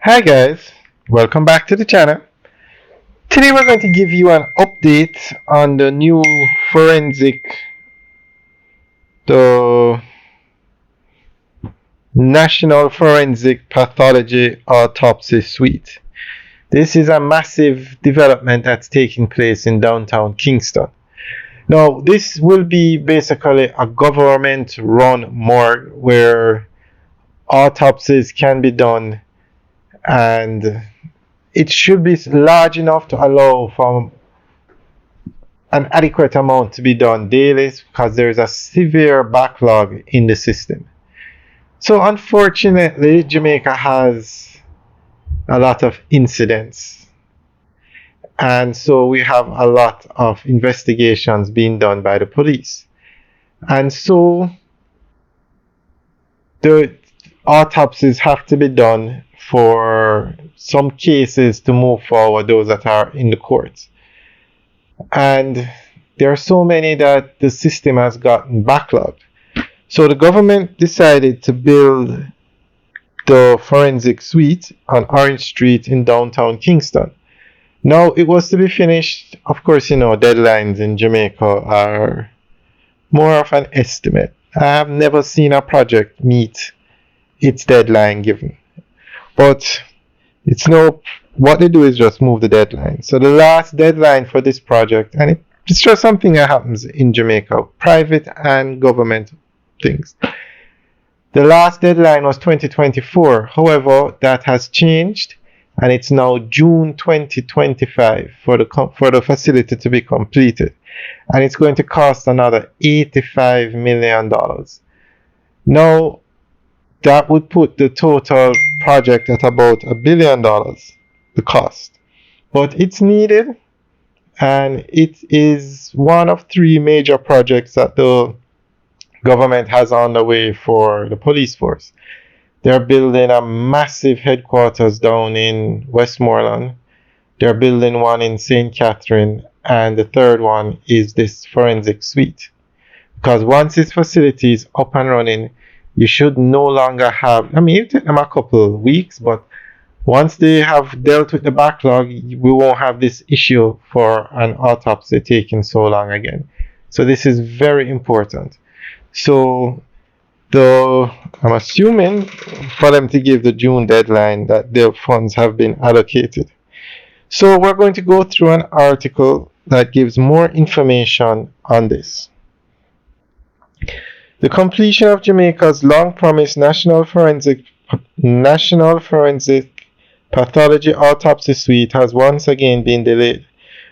Hi guys, welcome back to the channel. Today we're going to give you an update on the new forensic, the National Forensic Pathology Autopsy Suite. This is a massive development that's taking place in downtown Kingston. Now, this will be basically a government run morgue where autopsies can be done, and it should be large enough to allow for an adequate amount to be done daily because there is a severe backlog in the system. So, unfortunately, Jamaica has a lot of incidents, and so we have a lot of investigations being done by the police. And so, the autopsies have to be done for some cases to move forward, those that are in the courts. And there are so many that the system has gotten backlogged. So the government decided to build the forensic suite on Orange Street in downtown Kingston. Now, it was to be finished. Of course, deadlines in Jamaica are more of an estimate. I have never seen a project meet its deadline given. But what they do is just move the deadline. So the last deadline for this project, and it's just something that happens in Jamaica, private and government things. The last deadline was 2024. However, that has changed, and it's now June 2025 for the facility to be completed, and it's going to cost another $85 million. Now, that would put the total project at about $1 billion, the cost. But it's needed, and it is one of three major projects that the government has on the way for the police force. They're building a massive headquarters down in Westmoreland. They're building one in St. Catherine, and the third one is this forensic suite. Because once this facility is up and running, you should no longer have, it took them a couple of weeks, but once they have dealt with the backlog, we won't have this issue for an autopsy taking so long again. So this is very important. So I'm assuming for them to give the June deadline that their funds have been allocated. So we're going to go through an article that gives more information on this. The completion of Jamaica's long-promised National Forensic Pathology Autopsy Suite has once again been delayed,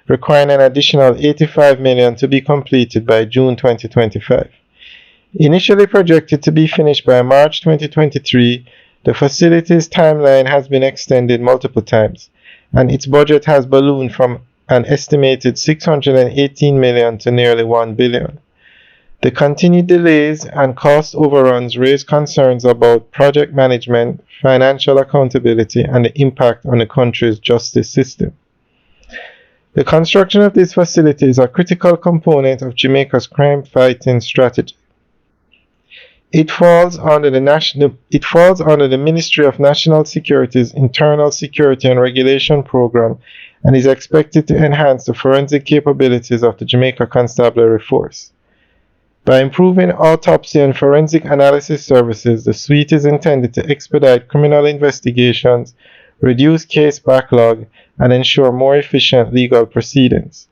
requiring an additional $85 million to be completed by June 2025. Initially projected to be finished by March 2023, the facility's timeline has been extended multiple times, and its budget has ballooned from an estimated $618 million to nearly $1 billion. The continued delays and cost overruns raise concerns about project management, financial accountability, and the impact on the country's justice system. The construction of this facility is a critical component of Jamaica's crime-fighting strategy. It falls under the Ministry of National Security's Internal Security and Regulation Program and is expected to enhance the forensic capabilities of the Jamaica Constabulary Force. By improving autopsy and forensic analysis services, the suite is intended to expedite criminal investigations, reduce case backlog, and ensure more efficient legal proceedings.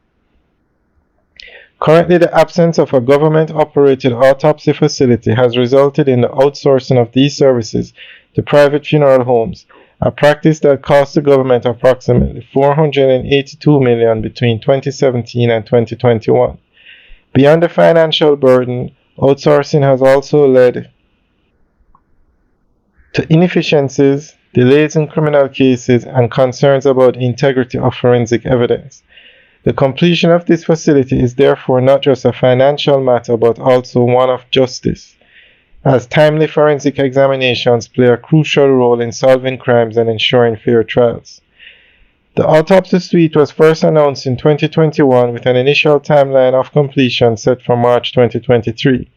Currently, the absence of a government-operated autopsy facility has resulted in the outsourcing of these services to private funeral homes, a practice that cost the government approximately $482 million between 2017 and 2021. Beyond the financial burden, outsourcing has also led to inefficiencies, delays in criminal cases, and concerns about the integrity of forensic evidence. The completion of this facility is therefore not just a financial matter but also one of justice, as timely forensic examinations play a crucial role in solving crimes and ensuring fair trials. The autopsy suite was first announced in 2021 with an initial timeline of completion set for March 2023.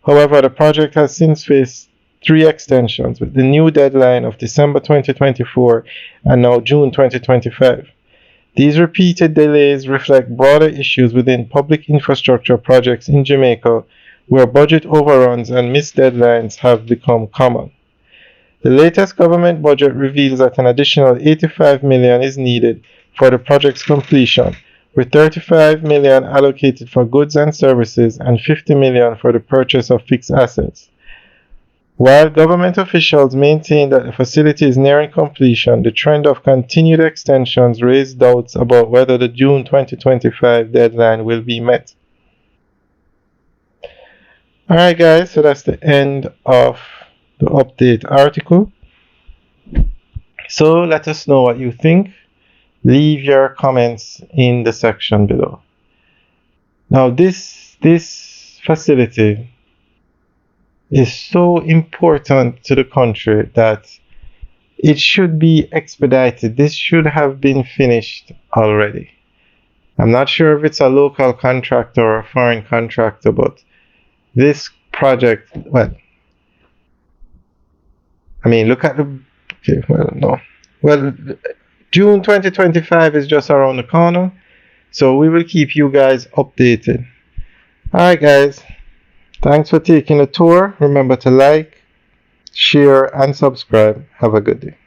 However, the project has since faced 3 extensions, with the new deadline of December 2024 and now June 2025. These repeated delays reflect broader issues within public infrastructure projects in Jamaica, where budget overruns and missed deadlines have become common. The latest government budget reveals that an additional 85 million is needed for the project's completion, with 35 million allocated for goods and services and 50 million for the purchase of fixed assets. While government officials maintain that the facility is nearing completion, the trend of continued extensions raised doubts about whether the June 2025 deadline will be met. Alright guys, so that's the end of the update article. So let us know what you think. Leave your comments in the section below. Now this facility is so important to the country that it should be expedited. This should have been finished already. I'm not sure if it's a local contractor or a foreign contractor, but this project, well, I mean, look at the, okay, well, no. Well, June 2025 is just around the corner, so we will keep you guys updated. Alright guys, thanks for taking a tour. Remember to like, share, and subscribe. Have a good day.